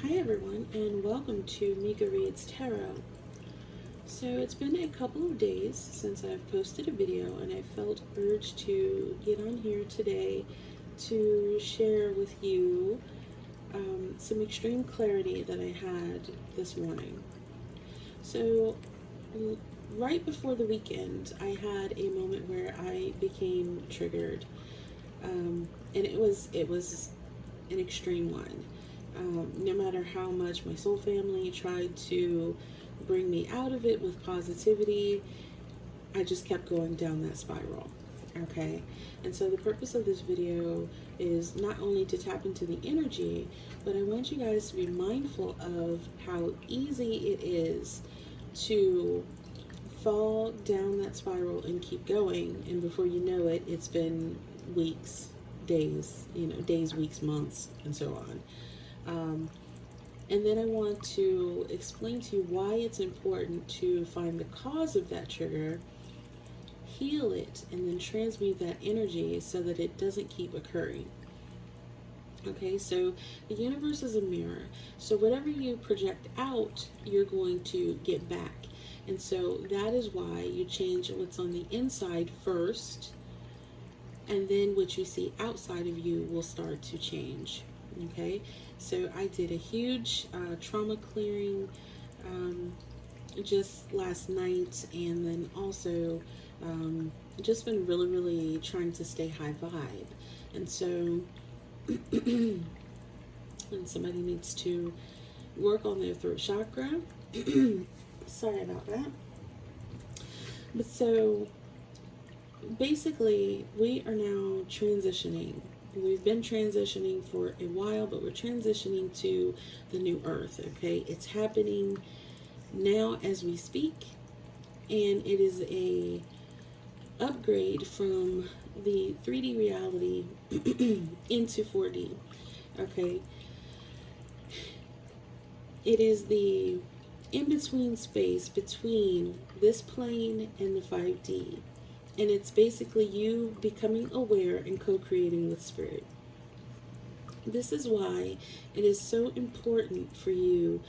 Hi everyone, and welcome to Mika Reads Tarot. So it's been a couple of days since I've posted a video, and I felt urged to get on here today to share with you some extreme clarity that I had this morning. So right before the weekend, I had a moment where I became triggered, and it was an extreme one. No matter how much my soul family tried to bring me out of it with positivity, I just kept going down that spiral. Okay, and so the purpose of this video is not only to tap into the energy, but I want you guys to be mindful of how easy it is to fall down that spiral and keep going, and before you know it, it's been weeks, days, weeks, months, and so on. And then I want to explain to you why it's important to find the cause of that trigger, heal it, and then transmute that energy so that it doesn't keep occurring. Okay, so the universe is a mirror. So whatever you project out, you're going to get back. And so that is why you change what's on the inside first, and then what you see outside of you will start to change. Okay, so I did a huge trauma clearing just last night, and then also just been really trying to stay high vibe. And so and somebody needs to work on their throat chakra. Sorry about that. But so basically, we are now transitioning. We've been transitioning for a while, but we're transitioning to the new earth, okay? It's happening now as we speak, and it is a upgrade from the 3D reality into 4D, okay? It is the in-between space between this plane and the 5D. And it's basically you becoming aware and co-creating with spirit. This is why it is so important for you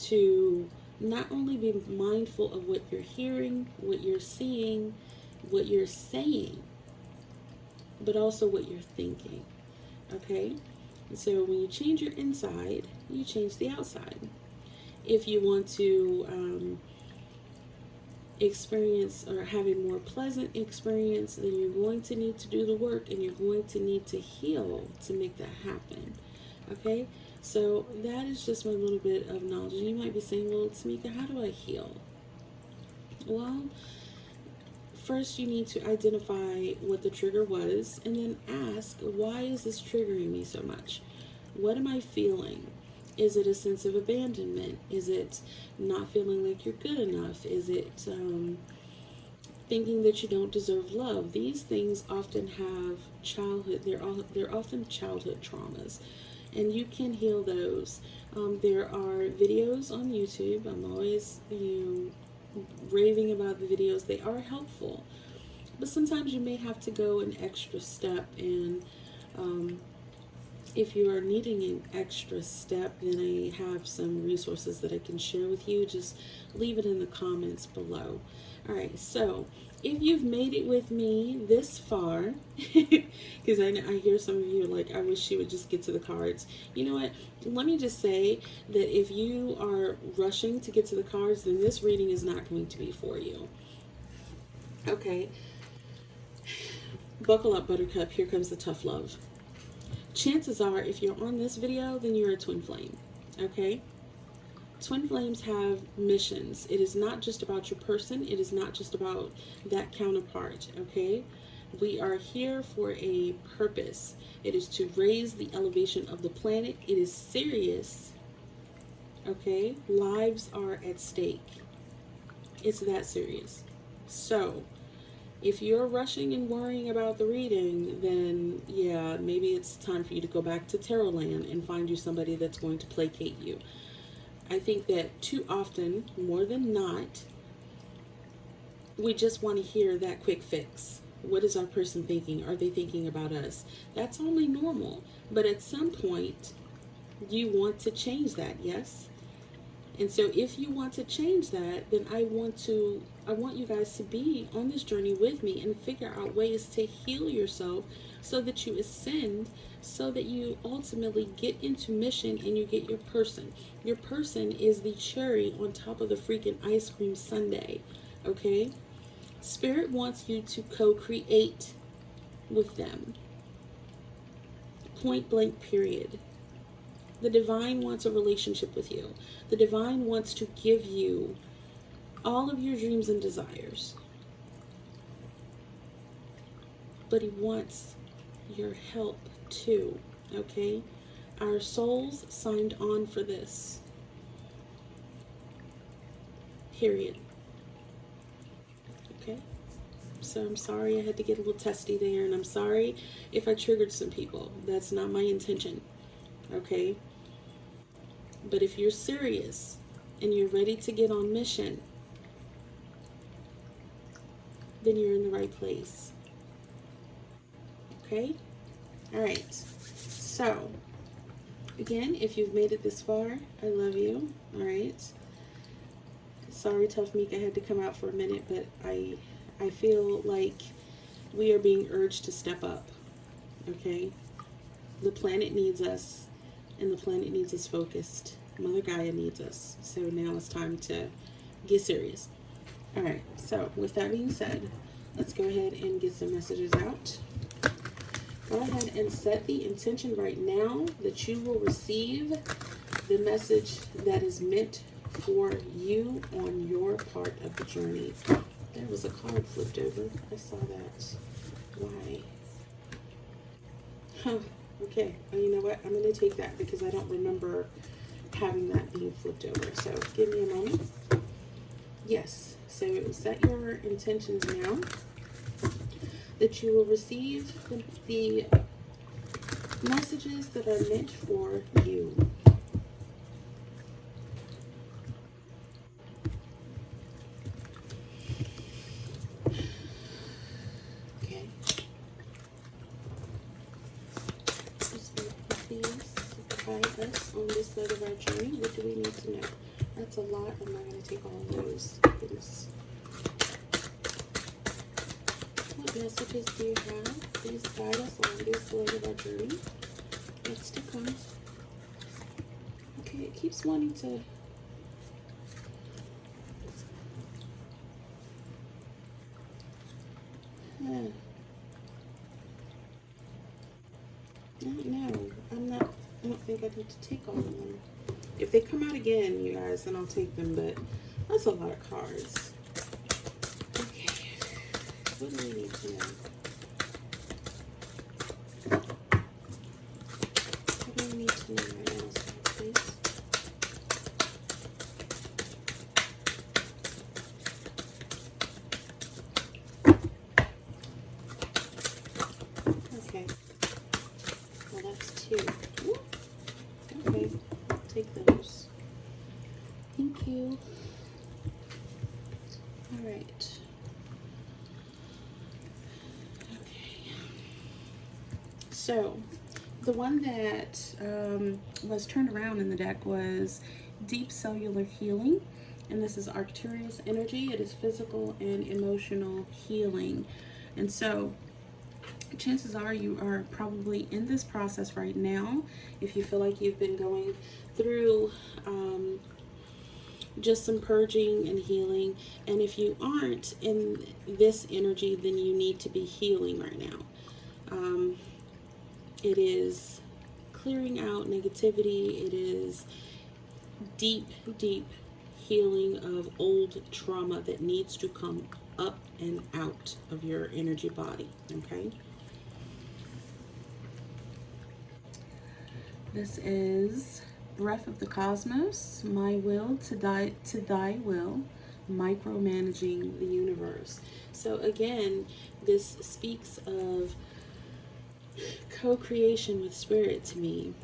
to not only be mindful of what you're hearing, what you're seeing, what you're saying, but also what you're thinking. Okay? And so when you change your inside, you change the outside. If you want to experience or have a more pleasant experience, then you're going to need to do the work, and you're going to need to heal to make that happen. Okay, so that is just my little bit of knowledge. You might be saying, well, Tamika, how do I heal? Well, first you need to identify what the trigger was, and then ask, why is this triggering me so much? What am I feeling? Is it a sense of abandonment? Is it not feeling like you're good enough? Is it thinking that you don't deserve love? These things often have childhood, they're often childhood traumas, and you can heal those. There are videos on YouTube. I'm always raving about the videos. They are helpful, but sometimes you may have to go an extra step, and if you are needing an extra step, then I have some resources that I can share with you. Just leave it in the comments below. Alright, so if you've made it with me this far, because I hear some of you are like, I wish she would just get to the cards. You know what? Let me just say that if you are rushing to get to the cards, then this reading is not going to be for you. Okay. Buckle up, Buttercup. Here comes the tough love. Chances are, if you're on this video, then you're a twin flame, okay? Twin flames have missions. It is not just about your person. It is not just about that counterpart, okay? We are here for a purpose. It is to raise the elevation of the planet. It is serious, okay? Lives are at stake. It's that serious. So if you're rushing and worrying about the reading, then yeah, maybe it's time for you to go back to Tarot Land and find you somebody that's going to placate you. I think that too often, more than not, we just want to hear that quick fix. What is our person thinking? Are they thinking about us? That's only normal. But at some point, You want to change that, yes? And so if you want to change that, then I want you guys to be on this journey with me and figure out ways to heal yourself so that you ascend, so that you ultimately get into mission and you get your person. Your person is the cherry on top of the freaking ice cream sundae, okay? Spirit wants you to co-create with them. Point blank, period. The divine wants a relationship with you. The divine wants to give you all of your dreams and desires. But he wants your help too, okay? Our souls signed on for this. Period. Okay? So I'm sorry I had to get a little testy there, and I'm sorry if I triggered some people. That's not my intention. Okay? But if you're serious and you're ready to get on mission, then you're in the right place. Okay? Alright. So, again, if you've made it this far, I love you. Alright? Sorry, Tough Meek, I had to come out for a minute, but I feel like we are being urged to step up. Okay? The planet needs us, and the planet needs us focused. Mother Gaia needs us. So now it's time to get serious. Alright, so with that being said, let's go ahead and get some messages out. Go ahead and set the intention right now that you will receive the message that is meant for you on your part of the journey. There was a card flipped over. I saw that. Why? Huh. Okay. Well, you know what? I'm going to take that because I don't remember having that being flipped over. So give me a moment. Yes. So set your intentions now that you will receive the messages that are meant for you. Okay. Please guide us on this side of our journey. What do we need to know? That's a lot. I'm not going to take all of those. Goodness. What messages do you have? Please guide us on this leg of our journey. What's to come? Okay, it keeps wanting to. I don't know. I don't think I need to take all of them. If they come out again, you guys, then I'll take them, but that's a lot of cards. Okay. What do we need to know? What do we need to know right now, please? Okay. Well, that's two. Ooh. Okay. I'll take those. Thank you. All right. Okay. So, the one that was turned around in the deck was Deep Cellular Healing. And this is Arcturus energy. It is physical and emotional healing. And so, chances are you are probably in this process right now. If you feel like you've been going through just some purging and healing, and if you aren't in this energy, then you need to be healing right now. It is clearing out negativity. It is deep healing of old trauma that needs to come up and out of your energy body. Okay. This is Breath of the Cosmos, My Will to Thy Will, Micromanaging the Universe. So again, this speaks of co-creation with Spirit to me.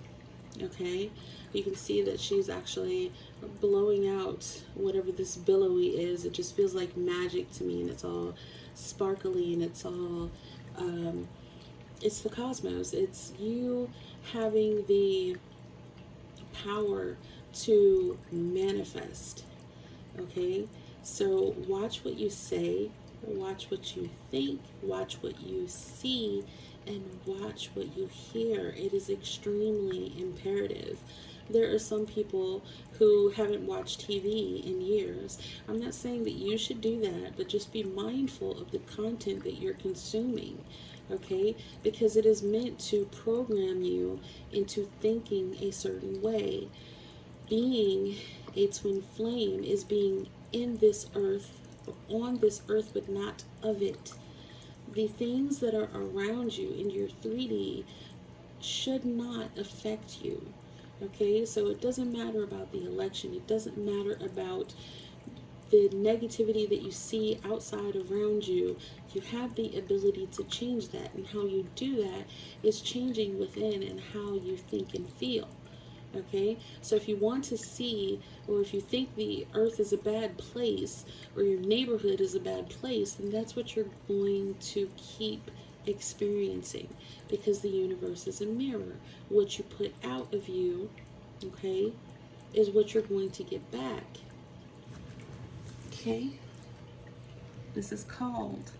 Okay? You can see that she's actually blowing out whatever this billowy is. It just feels like magic to me, and it's all sparkly, and it's all it's the cosmos. It's you having the power to manifest. Okay? So watch what you say, watch what you think, watch what you see, and watch what you hear. It is extremely imperative. There are some people who haven't watched TV in years. I'm not saying that you should do that, but just be mindful of the content that you're consuming, okay? Because it is meant to program you into thinking a certain way. Being a twin flame is being in this earth, on this earth, but not of it. The things that are around you in your 3D should not affect you. Okay, so it doesn't matter about the election. It doesn't matter about the negativity that you see outside around you. You have the ability to change that, and how you do that is changing within and how you think and feel. Okay, so if you want to see, or if you think the earth is a bad place, or your neighborhood is a bad place, then that's what you're going to keep experiencing, because the universe is a mirror. What you put out of you, okay, is what you're going to get back. Okay, this is called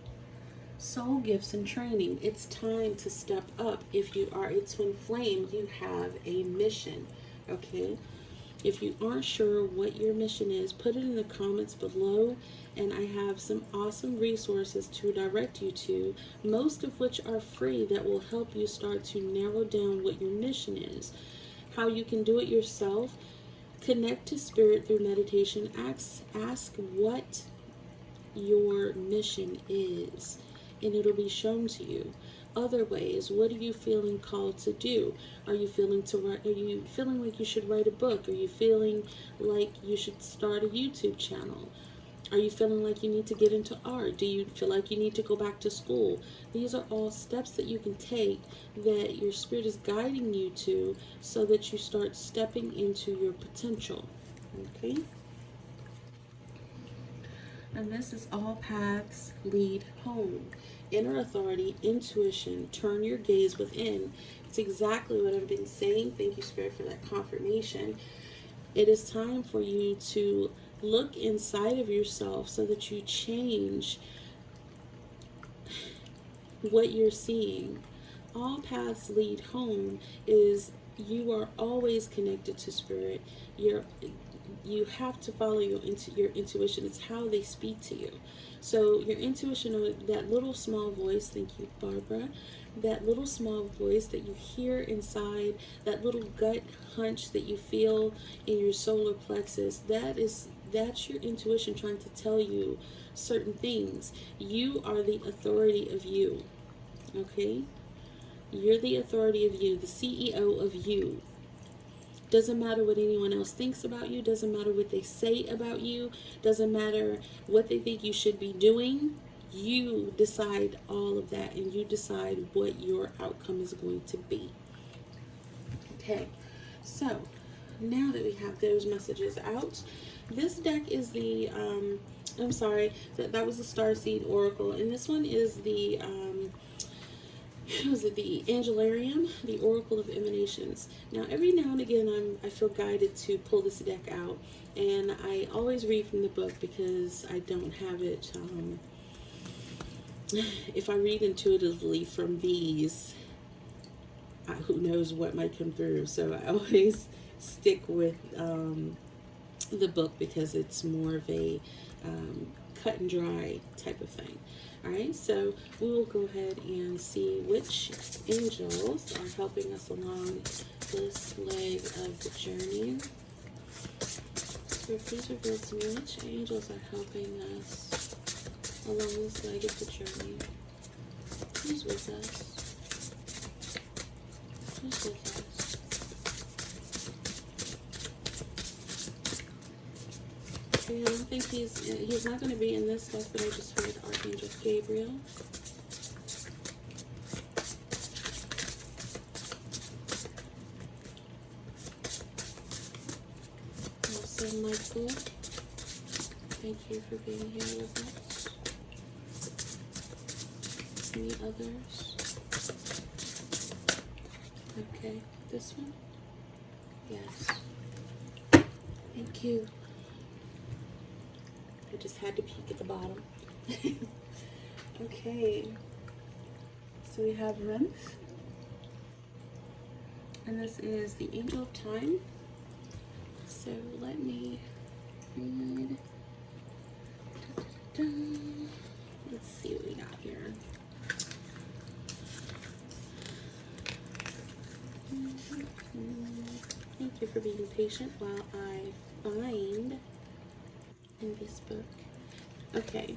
soul gifts and training. It's time to step up. If you are a twin flame, you have a mission. Okay, if you aren't sure what your mission is, put it in the comments below, and I have some awesome resources to direct you to, most of which are free, that will help you start to narrow down what your mission is, how you can do it yourself. Connect to spirit through meditation. Ask what your mission is, and it'll be shown to you. Other ways, what are you feeling called to do? Are you feeling like you should write a book? Are you feeling like you should start a YouTube channel? Are you feeling like you need to get into art? Do you feel like you need to go back to school? These are all steps that you can take, that your spirit is guiding you to, so that you start stepping into your potential. Okay? And this is all paths lead home. Inner authority, intuition, turn your gaze within. It's exactly what I've been saying. Thank you, Spirit, for that confirmation. It is time for you to look inside of yourself so that you change what you're seeing. All paths lead home is you are always connected to Spirit. You have to follow your intuition. It's how they speak to you. So your intuition, that little small voice, thank you, Barbara, that little small voice that you hear inside, that little gut hunch that you feel in your solar plexus, that's your intuition trying to tell you certain things. You are the authority of you, okay? You're the authority of you, the CEO of you. Doesn't matter what anyone else thinks about you. Doesn't matter what they say about you. Doesn't matter what they think you should be doing. You decide all of that, and you decide what your outcome is going to be. Okay, so now that we have those messages out, this deck is the, I'm sorry, that was the Starseed Oracle, and this one is the, was it the Angelarium, the Oracle of Emanations. Now, every now and again, I feel guided to pull this deck out, and I always read from the book because I don't have it. If I read intuitively from these, who knows what might come through. So I always stick with the book because it's more of a cut and dry type of thing. Alright, so we will go ahead and see which angels are helping us along this leg of the journey. So please reveal to me which angels are helping us along this leg of the journey. Who's with us? Who's with us? Okay, I don't think he's not going to be in this deck, but I just heard Archangel Gabriel. Also Michael, thank you for being here with us. Any others? Okay, this one? Yes. cute. I just had to peek at the bottom. Okay, so we have Renf, and this is the Angel of Time. So let me read. Let's see what we got here. Thank you for being patient while I find in this book. Okay,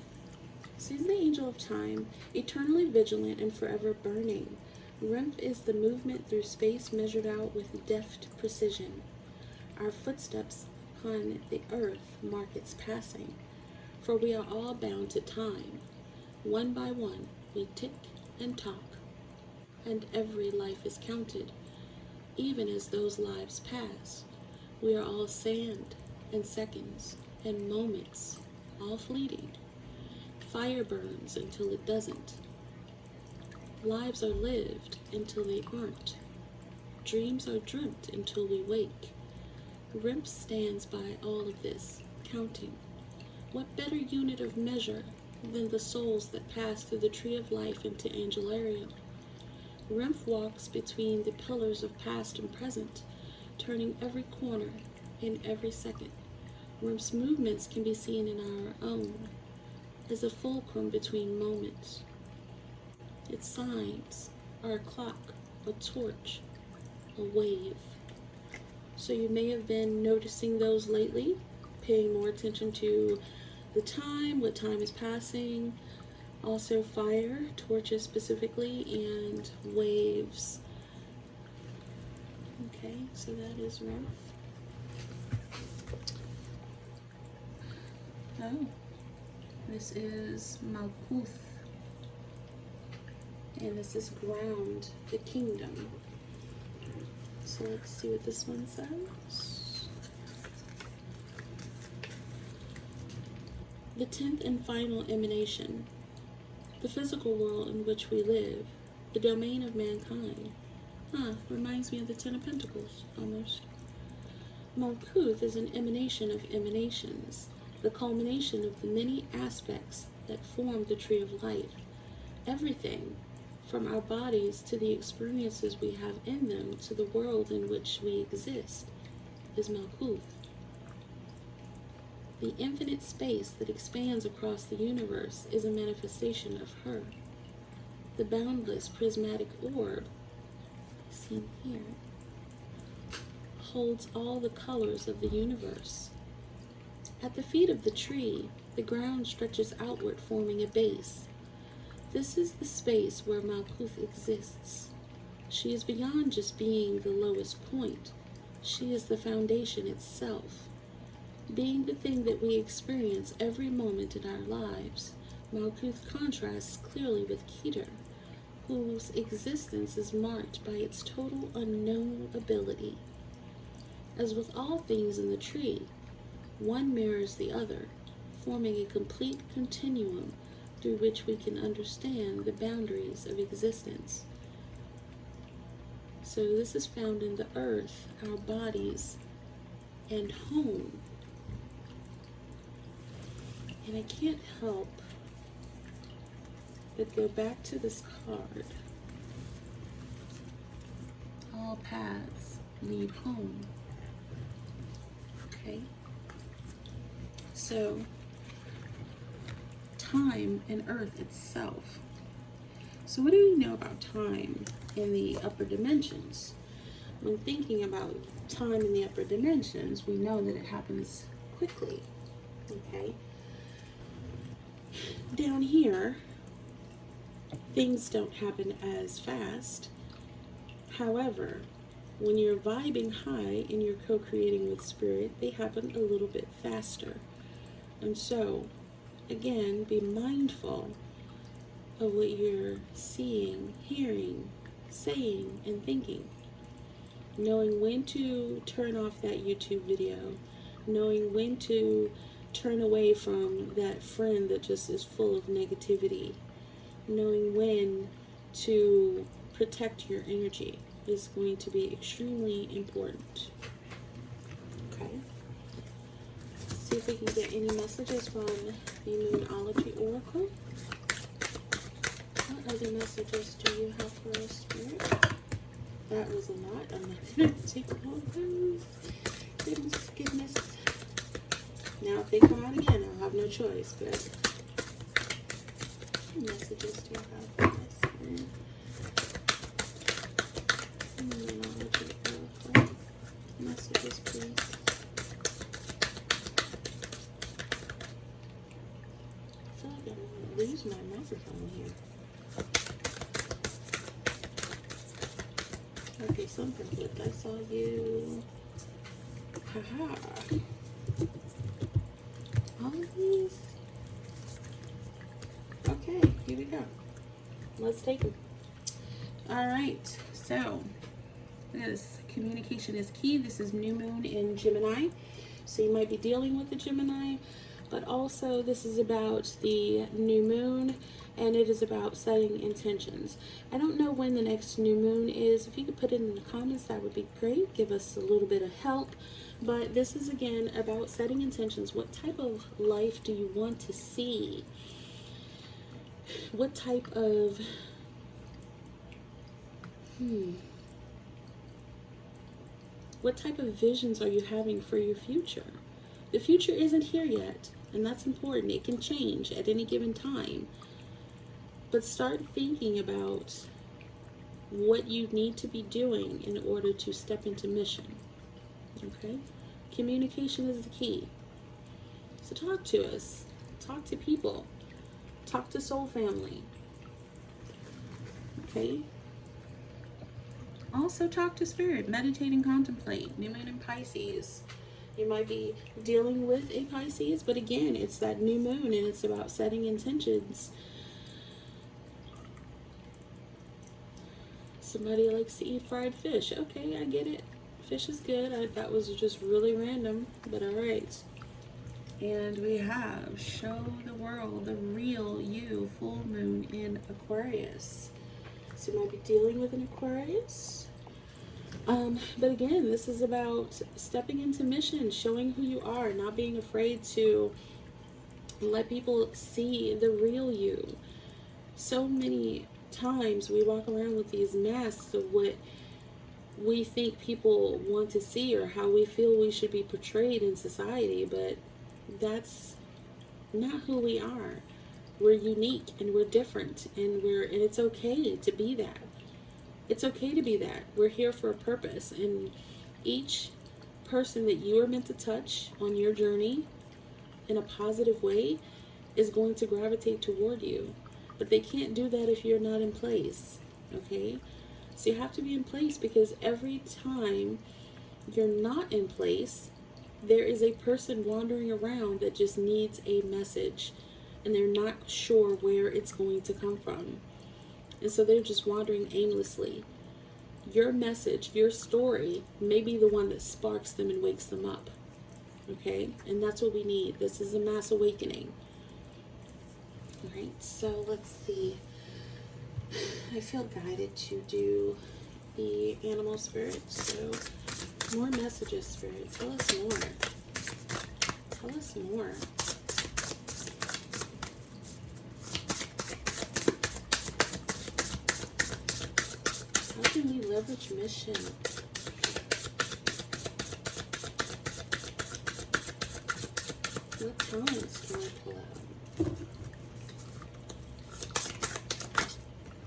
so he's the Angel of Time, eternally vigilant and forever burning. Renf is the movement through space measured out with deft precision. Our footsteps upon the earth mark its passing, for we are all bound to time. One by one, we tick and talk, and every life is counted. Even as those lives pass, we are all sand and seconds and moments, all fleeting. Fire burns until it doesn't. Lives are lived until they aren't. Dreams are dreamt until we wake. Rimp stands by all of this, counting. What better unit of measure than the souls that pass through the tree of life into Angelarium? Renf walks between the pillars of past and present, turning every corner in every second. Renf's movements can be seen in our own, as a fulcrum between moments. Its signs are a clock, a torch, a wave. So you may have been noticing those lately, paying more attention to the time, what time is passing, also fire, torches specifically, and waves. Okay, so that is Renf. Oh, this is Malkuth, and this is Ground, the Kingdom. So let's see what this one says. The 10th and final emanation. The physical world in which we live, the domain of mankind. Reminds me of the Ten of Pentacles, almost. Malkuth is an emanation of emanations, the culmination of the many aspects that form the tree of life. Everything, from our bodies to the experiences we have in them to the world in which we exist, is Malkuth. The infinite space that expands across the universe is a manifestation of her. The boundless prismatic orb, seen here, holds all the colors of the universe. At the feet of the tree, the ground stretches outward, forming a base. This is the space where Malkuth exists. She is beyond just being the lowest point. She is the foundation itself. Being the thing that we experience every moment in our lives, Malkuth contrasts clearly with Keter, whose existence is marked by its total unknowability. As with all things in the tree, one mirrors the other, forming a complete continuum through which we can understand the boundaries of existence. So this is found in the earth, our bodies, and home. And I can't help but go back to this card. All paths lead home. Okay? So, time and earth itself. So what do we know about time in the upper dimensions? When thinking about time in the upper dimensions, we know that it happens quickly. Okay? Down here, things don't happen as fast. However, when you're vibing high and you're co-creating with spirit, they happen a little bit faster. And so, again, be mindful of what you're seeing, hearing, saying, and thinking. Knowing when to turn off that YouTube video, knowing when to turn away from that friend that just is full of negativity, knowing when to protect your energy is going to be extremely important. Okay? see if we can get any messages from the Moonology Oracle. What other messages do you have for us, Spirit? That was a lot. I'm not going to take all those. Goodness, goodness. Now, if they come out again, I'll have no choice. But what messages do you have for us, Spirit? Moonology Oracle. Messages, please. I feel like I'm going to lose my microphone here. Okay, something flipped. I saw you. Haha. All of these. Okay, here we go. Let's take them. All right, so this communication is key. This is new moon in Gemini. So you might be dealing with the Gemini, but also this is about the new moon, and it is about setting intentions. I don't know when the next new moon is. If you could put it in the comments, that would be great. Give us a little bit of help. But this is, again, about setting intentions. What type of life do you want to see? What type of... What type of visions are you having for your future? The future isn't here yet, and that's important. It can change at any given time. But start thinking about what you need to be doing in order to step into mission. Okay? Communication is the key. So talk to us. Talk to people. Talk to soul family. Okay? Also talk to spirit. Meditate and contemplate. New moon in Pisces. You might be dealing with a Pisces, but again, it's that new moon and it's about setting intentions. Somebody likes to eat fried fish. Okay, I get it. Fish is good. That was just really random, but all right. And we have show the world the real you, full moon in Aquarius. So you might be dealing with an Aquarius. But again, this is about stepping into mission, showing who you are, not being afraid to let people see the real you. So many times we walk around with these masks of what we think people want to see or how we feel we should be portrayed in society, but that's not who we are. We're unique and we're different, and it's okay to be that. It's okay to be that. We're here for a purpose, and each person that you are meant to touch on your journey in a positive way is going to gravitate toward you. But they can't do that if you're not in place, okay? So you have to be in place, because every time you're not in place, there is a person wandering around that just needs a message, and they're not sure where it's going to come from. And so they're just wandering aimlessly. Your message, your story, may be the one that sparks them and wakes them up, okay? And that's what we need. This is a mass awakening. All right, so let's see. I feel guided to do the animal spirit. So more messages, spirit. Tell us more. Tell us more. How can we leverage mission? What talents can we pull out?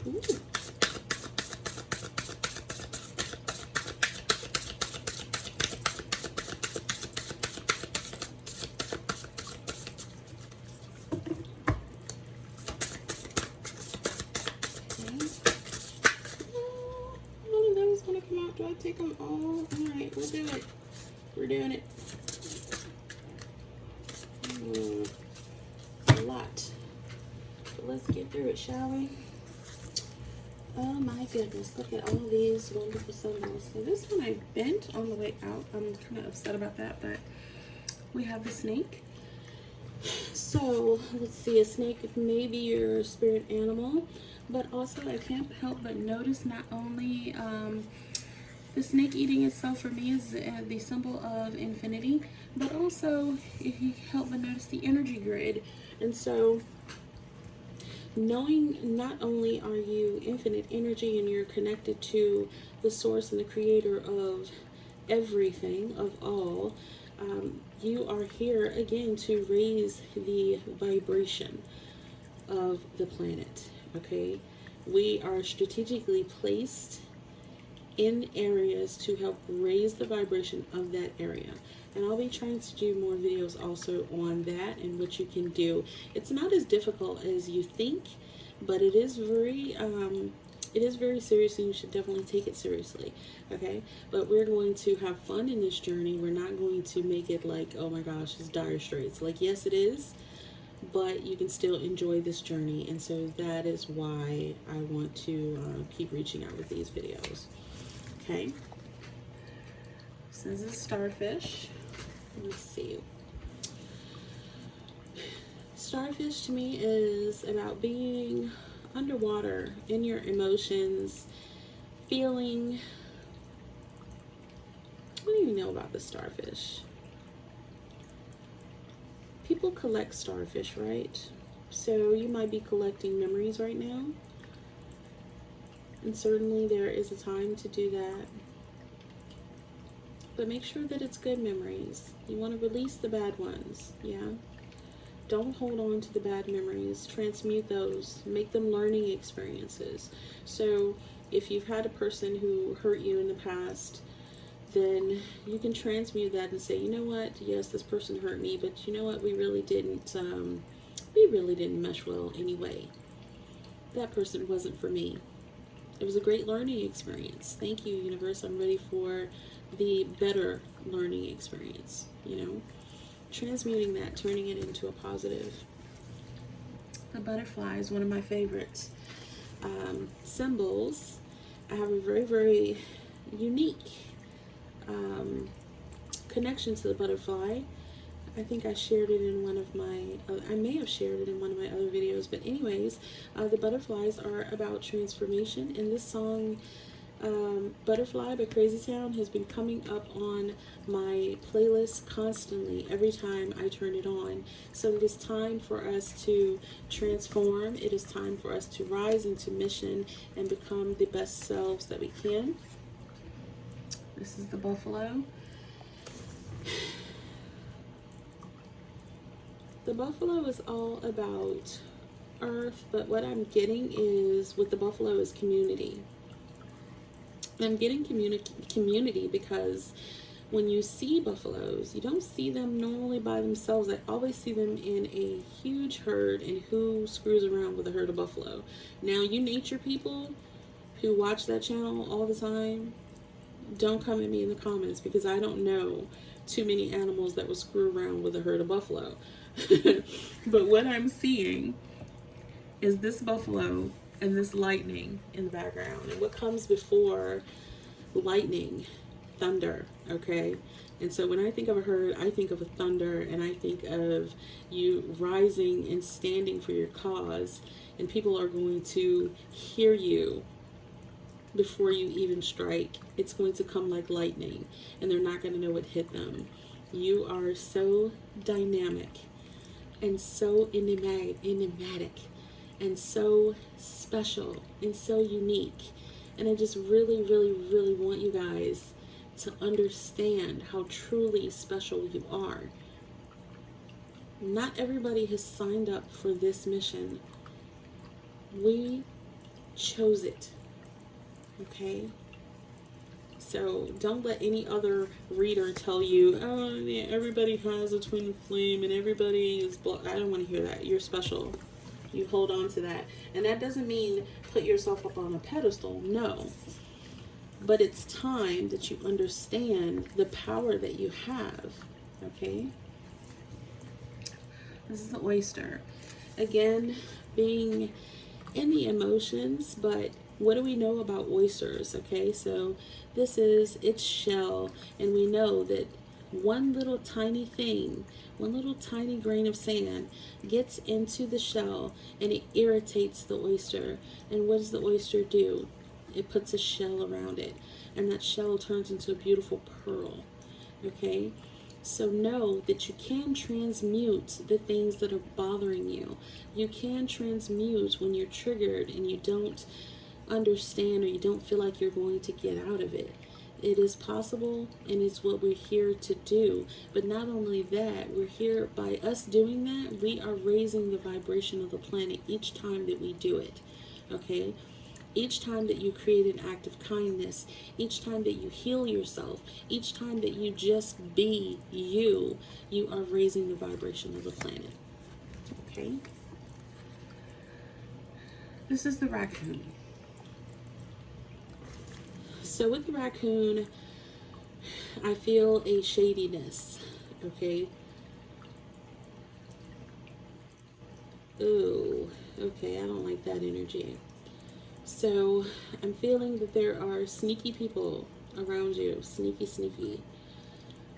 Ooh. Do I take them all? Alright, we'll do it. We're doing it. A lot. But let's get through it, shall we? Oh my goodness, look at all these wonderful symbols. So this one I bent on the way out. I'm kind of upset about that, but we have the snake. So let's see, a snake may be your spirit animal, but also I can't help but notice not only The snake eating itself for me is the symbol of infinity, but also if you help but notice the energy grid. And so knowing not only are you infinite energy and you're connected to the source and the creator of everything, of all, you are here again to raise the vibration of the planet. Okay, we are strategically placed in areas to help raise the vibration of that area. And I'll be trying to do more videos also on that and what you can do. It's not as difficult as you think, but it is very serious, and you should definitely take it seriously. Okay, but we're going to have fun in this journey. We're not going to make it like, oh my gosh, it's dire straits. Like, yes it is, but you can still enjoy this journey. And so that is why I want to keep reaching out with these videos. Okay, this is a starfish. Let's see. Starfish to me is about being underwater in your emotions, feeling. What do you know about the starfish? People collect starfish, right? So you might be collecting memories right now. And certainly there is a time to do that. But make sure that it's good memories. You want to release the bad ones, yeah? Don't hold on to the bad memories. Transmute those. Make them learning experiences. So if you've had a person who hurt you in the past, then you can transmute that and say, you know what? Yes, this person hurt me, but you know what? We really didn't mesh well anyway. That person wasn't for me. It was a great learning experience. Thank you, universe. I'm ready for the better learning experience, you know? Transmuting that, turning it into a positive. The butterfly is one of my favorites. Symbols. I have a very, very unique connection to the butterfly. I think I shared it in one of my, I may have shared it in one of my other videos, but anyways, the butterflies are about transformation, and this song, Butterfly by Crazy Town, has been coming up on my playlist constantly every time I turn it on. So it is time for us to transform. It is time for us to rise into mission and become the best selves that we can. This is the buffalo. The buffalo is all about earth, but what I'm getting is with the buffalo is community. I'm getting community because when you see buffaloes, you don't see them normally by themselves. I always see them in a huge herd, and who screws around with a herd of buffalo? Now, you nature people who watch that channel all the time, don't come at me in the comments, because I don't know too many animals that will screw around with a herd of buffalo. But what I'm seeing is this buffalo and this lightning in the background. And what comes before lightning? Thunder, okay? And so when I think of a herd, I think of a thunder, and I think of you rising and standing for your cause, and people are going to hear you before you even strike. It's going to come like lightning, and they're not going to know what hit them. You are so dynamic and so enigmatic and so special and so unique. And I just really, really, really want you guys to understand how truly special you are. Not everybody has signed up for this mission. We chose it, okay? So don't let any other reader tell you, oh, yeah, everybody has a twin flame and everybody is I don't want to hear that. You're special. You hold on to that. And that doesn't mean put yourself up on a pedestal. No. But it's time that you understand the power that you have. Okay? This is the oyster. Again, being in the emotions, but what do we know about oysters? Okay, so this is its shell, and we know that one little tiny thing, one little tiny grain of sand gets into the shell and it irritates the oyster. And what does the oyster do? It puts a shell around it. and that shell turns into a beautiful pearl. Okay? So know that you can transmute the things that are bothering you. You can transmute when you're triggered and you don't understand or you don't feel like you're going to get out of it. It is possible, and it's what we're here to do. But not only that, we're here, by us doing that, we are raising the vibration of the planet each time that we do it. Okay? Each time that you create an act of kindness, each time that you heal yourself, each time that you just be you, you are raising the vibration of the planet. Okay? This is the raccoon. So with the raccoon, I feel a shadiness. Okay? Ooh, okay, I don't like that energy. So I'm feeling that there are sneaky people around you. Sneaky, sneaky.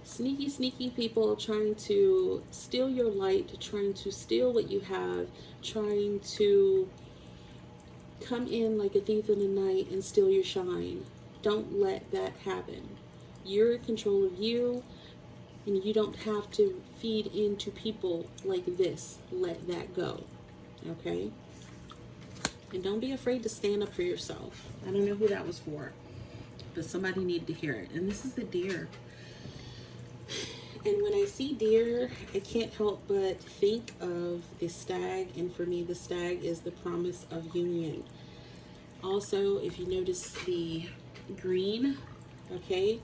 Sneaky, sneaky people trying to steal your light, trying to steal what you have, trying to come in like a thief in the night and steal your shine. Don't let that happen. You're in control of you, and you don't have to feed into people like this. Let that go. Okay? And don't be afraid to stand up for yourself. I don't know who that was for, but somebody needed to hear it. And this is the deer. And when I see deer, I can't help but think of the stag. And for me, the stag is the promise of union. Also, if you notice the green, okay,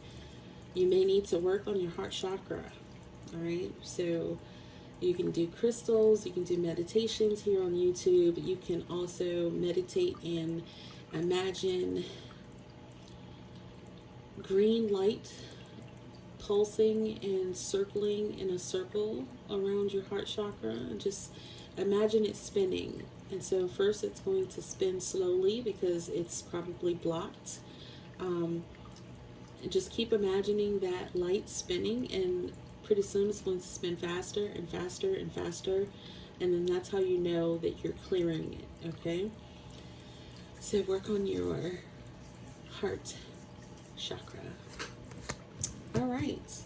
you may need to work on your heart chakra. All right, so you can do crystals, you can do meditations here on YouTube. You can also meditate and imagine green light pulsing and circling in a circle around your heart chakra. Just imagine it spinning. And so first it's going to spin slowly because it's probably blocked. And just keep imagining that light spinning, and pretty soon it's going to spin faster and faster and faster, and then that's how you know that you're clearing it. Okay, so work on your heart chakra. All right,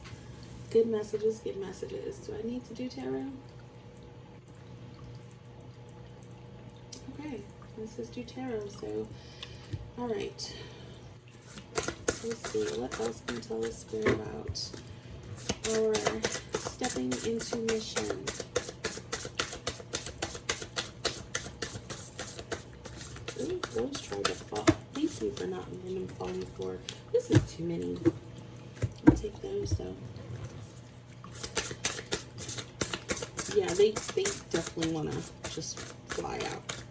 good messages, good messages. Do I need to do tarot? Okay, let's just do tarot. So all right, let's see what else can tell us Spirit about our stepping into mission. Ooh, those tried to fall. Thank you for not letting them fall on the floor. This is too many. I'll take those though. Yeah, they definitely want to just fly out.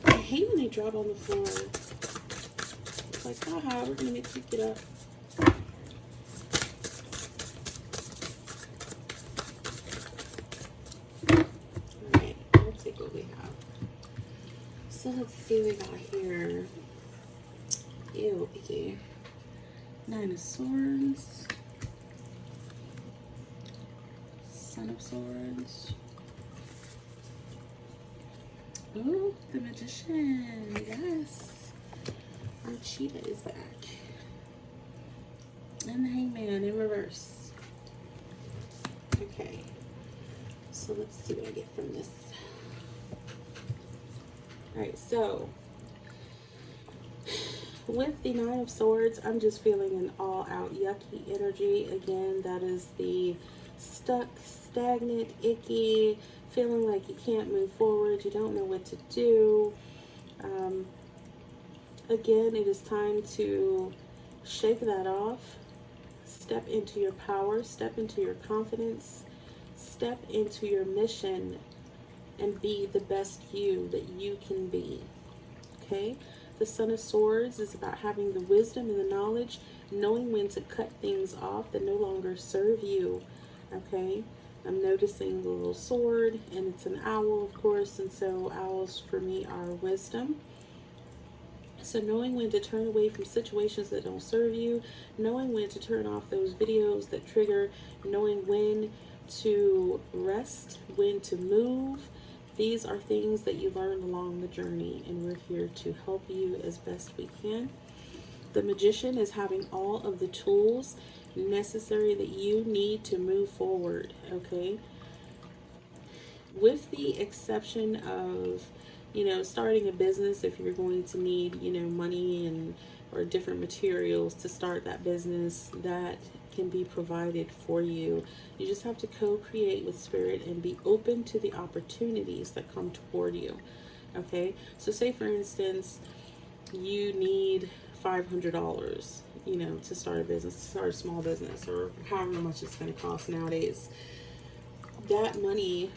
I hate when they drop on the floor. It's like, haha, we're going to make you get up. Alright, let's take what we have. So let's see what we got here. Ew, icky. 9 of Swords. Son of Swords. Oh, the Magician. Yes. Our cheetah is back. And the Hangman in reverse. Okay. So let's see what I get from this. Alright, so with the 9 of Swords, I'm just feeling an all-out yucky energy. Again, that is the stuck, stagnant, icky, feeling like you can't move forward, you don't know what to do. Again, it is time to shake that off, step into your power, step into your confidence, step into your mission, and be the best you that you can be. Okay? The Son of Swords is about having the wisdom and the knowledge, knowing when to cut things off that no longer serve you. Okay? I'm noticing the little sword, and it's an owl, of course, and so owls for me are wisdom. So knowing when to turn away from situations that don't serve you, knowing when to turn off those videos that trigger, knowing when to rest, when to move. These are things that you learn along the journey, and we're here to help you as best we can. The Magician is having all of the tools necessary that you need to move forward, okay? With the exception of, starting a business, if you're going to need, money and or different materials to start that business, that can be provided for you. You just have to co-create with spirit and be open to the opportunities that come toward you. Okay, so say for instance you need $500, to start a business, to start a small business, or however much it's going to cost nowadays. That money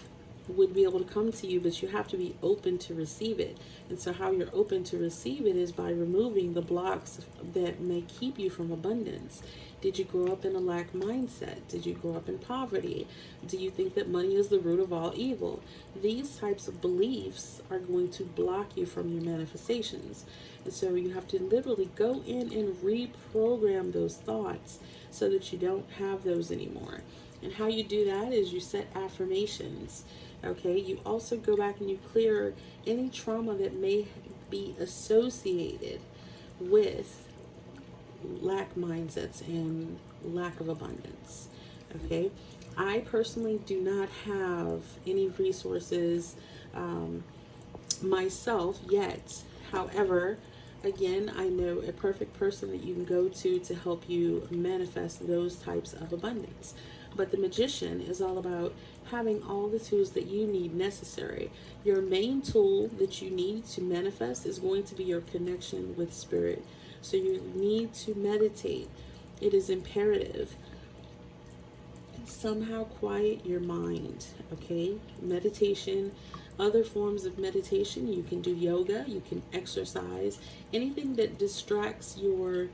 would be able to come to you, but you have to be open to receive it. And so how you're open to receive it is by removing the blocks that may keep you from abundance. Did you grow up in a lack mindset? Did you grow up in poverty? Do you think that money is the root of all evil? These types of beliefs are going to block you from your manifestations. And so you have to literally go in and reprogram those thoughts so that you don't have those anymore. And how you do that is you set affirmations. Okay, you also go back and you clear any trauma that may be associated with lack mindsets and lack of abundance. Okay, I personally do not have any resources myself yet. However, again, I know a perfect person that you can go to help you manifest those types of abundance. But the Magician is all about having all the tools that you need necessary. Your main tool that you need to manifest is going to be your connection with spirit. So you need to meditate. It is imperative. Somehow quiet your mind, okay? Meditation, other forms of meditation. You can do yoga, you can exercise, anything that distracts your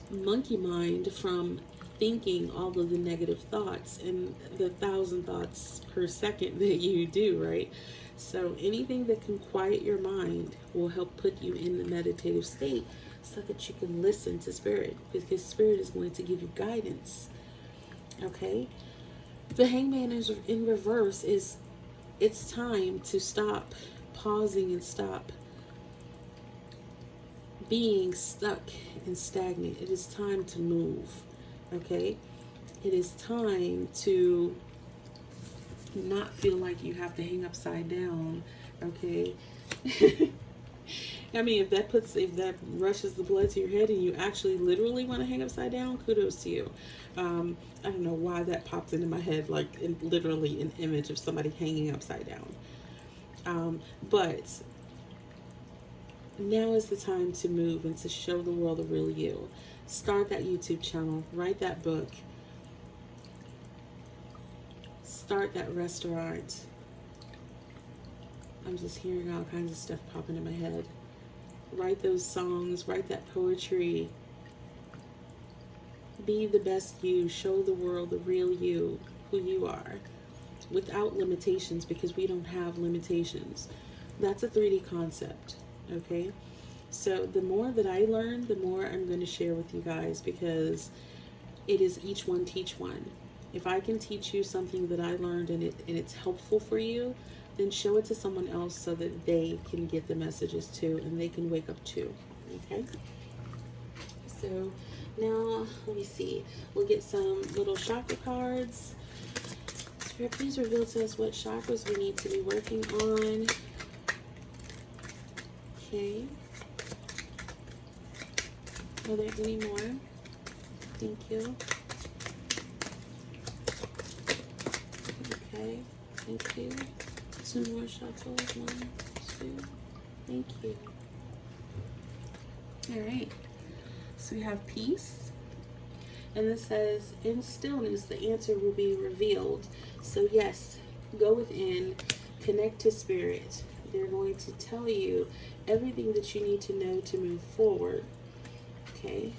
monkey mind from thinking all of the negative thoughts and the 1,000 thoughts per second that you do, right? So anything that can quiet your mind will help put you in the meditative state so that you can listen to spirit, because spirit is going to give you guidance. Okay? The Hangman is in reverse. It's time to stop pausing and stop being stuck and stagnant. It is time to move. Okay, it is time to not feel like you have to hang upside down. Okay, I mean, if that rushes the blood to your head and you actually literally want to hang upside down, kudos to you. I don't know why that popped into my head, like literally an image of somebody hanging upside down. But now is the time to move and to show the world the real you. Start that YouTube channel, write that book, start that restaurant. I'm just hearing all kinds of stuff popping in my head. Write those songs, write that poetry. Be the best you, show the world the real you, who you are, without limitations, because we don't have limitations. That's a 3D concept, okay? So the more that I learn, the more I'm going to share with you guys, because it is each one teach one. If I can teach you something that I learned and it's helpful for you, then show it to someone else so that they can get the messages too and they can wake up too. Okay? So now, let me see. We'll get some little chakra cards. Spirit, please reveal to us what chakras we need to be working on. Okay. Are there any more? Thank you. Okay, thank you. 2 more shuffles. 1, 2. Thank you. Alright. So we have peace. And this says, in stillness, the answer will be revealed. So yes, go within, connect to spirit. They're going to tell you everything that you need to know to move forward. Okay.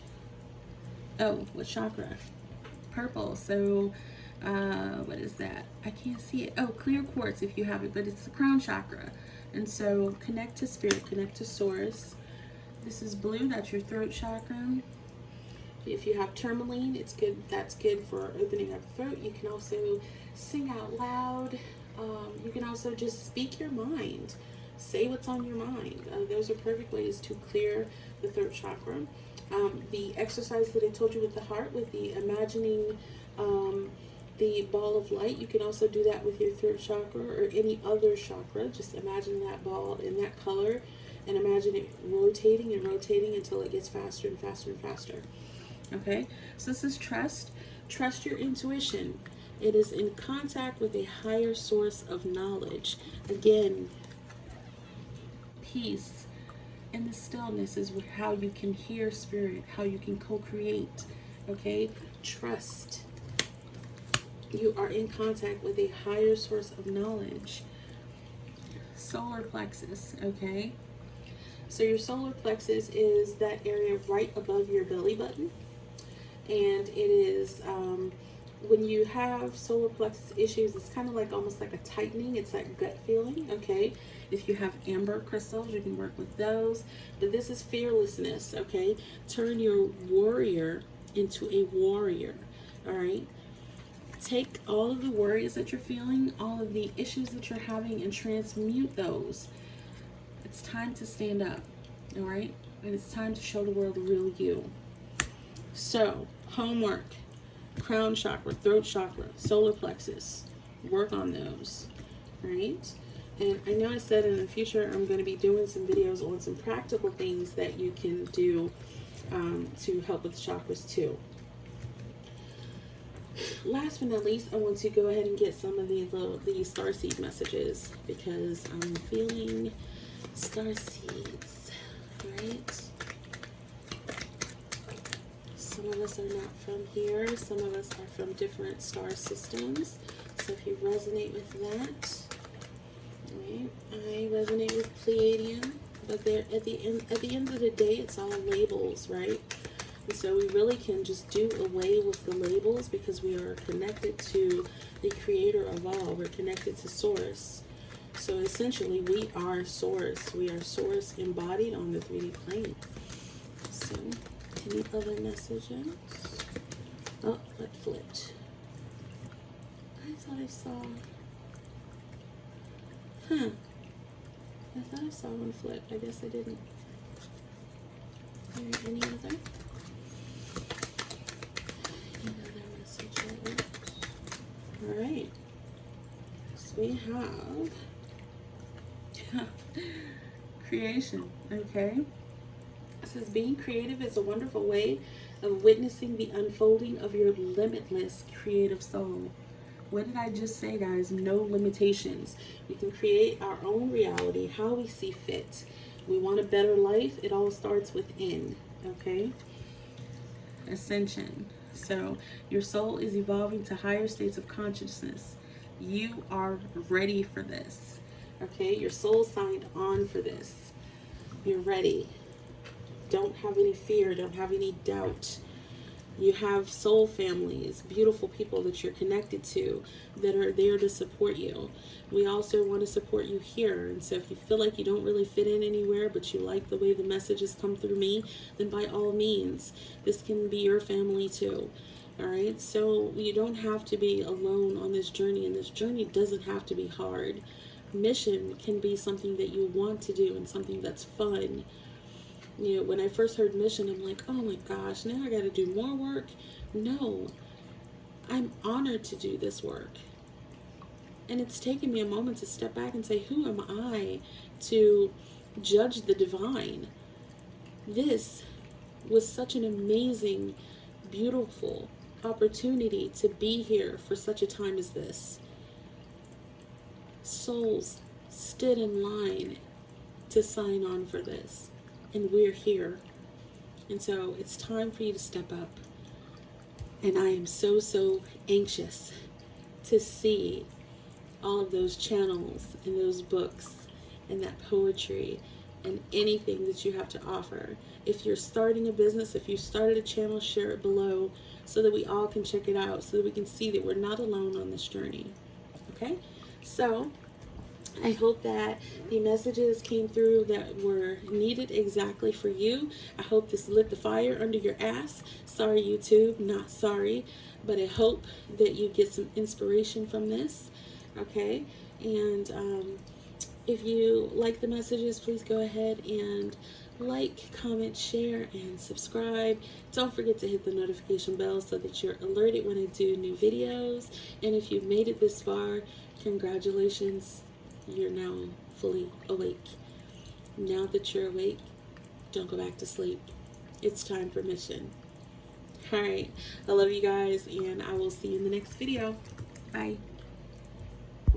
Oh, what chakra? Purple. So, what is that? I can't see it. Oh, clear quartz if you have it, but it's the crown chakra. And so, connect to spirit, connect to source. This is blue. That's your throat chakra. If you have tourmaline, it's good. That's good for opening up the throat. You can also sing out loud. You can also just speak your mind. Say what's on your mind. Those are perfect ways to clear the throat chakra. The exercise that I told you with the heart, with the imagining the ball of light, you can also do that with your throat chakra or any other chakra. Just imagine that ball in that color and imagine it rotating and rotating until it gets faster and faster and faster. Okay, so this is trust. Trust your intuition. It is in contact with a higher source of knowledge. Again, peace and the stillness is how you can hear spirit, how you can co-create. Okay, trust. You are in contact with a higher source of knowledge. Solar plexus, okay? So your solar plexus is that area right above your belly button. And it is, when you have solar plexus issues, it's kind of like almost like a tightening. It's that gut feeling, okay? If you have amber crystals, you can work with those. But this is fearlessness, okay? Turn your warrior into a warrior, all right? Take all of the worries that you're feeling, all of the issues that you're having, and transmute those. It's time to stand up, all right? And it's time to show the world the real you. So, homework, crown chakra, throat chakra, solar plexus. Work on those, right? And I know I said in the future I'm going to be doing some videos on some practical things that you can do to help with chakras too. Last but not least, I want to go ahead and get some of the starseed messages because I'm feeling starseeds, right? Some of us are not from here. Some of us are from different star systems. So if you resonate with that, right? I resonate with Pleiadian, but they're at the end of the day, it's all labels, right? And so we really can just do away with the labels because we are connected to the creator of all. We're connected to source. So essentially we are source. We are source embodied on the 3D plane. So any other messages? Oh, that flipped. I thought I saw... I thought I saw one flip. I guess I didn't. Any other? Alright, so we have creation, okay? It says being creative is a wonderful way of witnessing the unfolding of your limitless creative soul. What did I just say, guys? No limitations. We can create our own reality, how we see fit. We want a better life, it all starts within, okay? Ascension. So your soul is evolving to higher states of consciousness. You are ready for this. Okay, your soul signed on for this. You're ready. Don't have any fear. Don't have any doubt. You have soul families, beautiful people that you're connected to that are there to support you. We also want to support you here. And so if you feel like you don't really fit in anywhere, but you like the way the messages come through me, then by all means, this can be your family too. All right. So you don't have to be alone on this journey, and this journey doesn't have to be hard. Mission can be something that you want to do and something that's fun. You know, when I first heard mission, I'm like, oh my gosh, now I got to do more work. No, I'm honored to do this work. And it's taken me a moment to step back and say, who am I to judge the divine? This was such an amazing, beautiful opportunity to be here for such a time as this. Souls stood in line to sign on for this. And we're here. And so it's time for you to step up. And I am so, so anxious to see all of those channels and those books and that poetry and anything that you have to offer. If you're starting a business, if you started a channel, share it below so that we all can check it out, so that we can see that we're not alone on this journey. Okay? So I hope that the messages came through that were needed exactly for you. I hope this lit the fire under your ass. Sorry, YouTube, not sorry. But I hope that you get some inspiration from this. Okay? And if you like the messages, please go ahead and like, comment, share, and subscribe. Don't forget to hit the notification bell so that you're alerted when I do new videos. And if you've made it this far, congratulations, you're now fully awake. Now that you're awake, don't go back to sleep. It's time for mission. Alright, I love you guys, and I will see you in the next video. Bye.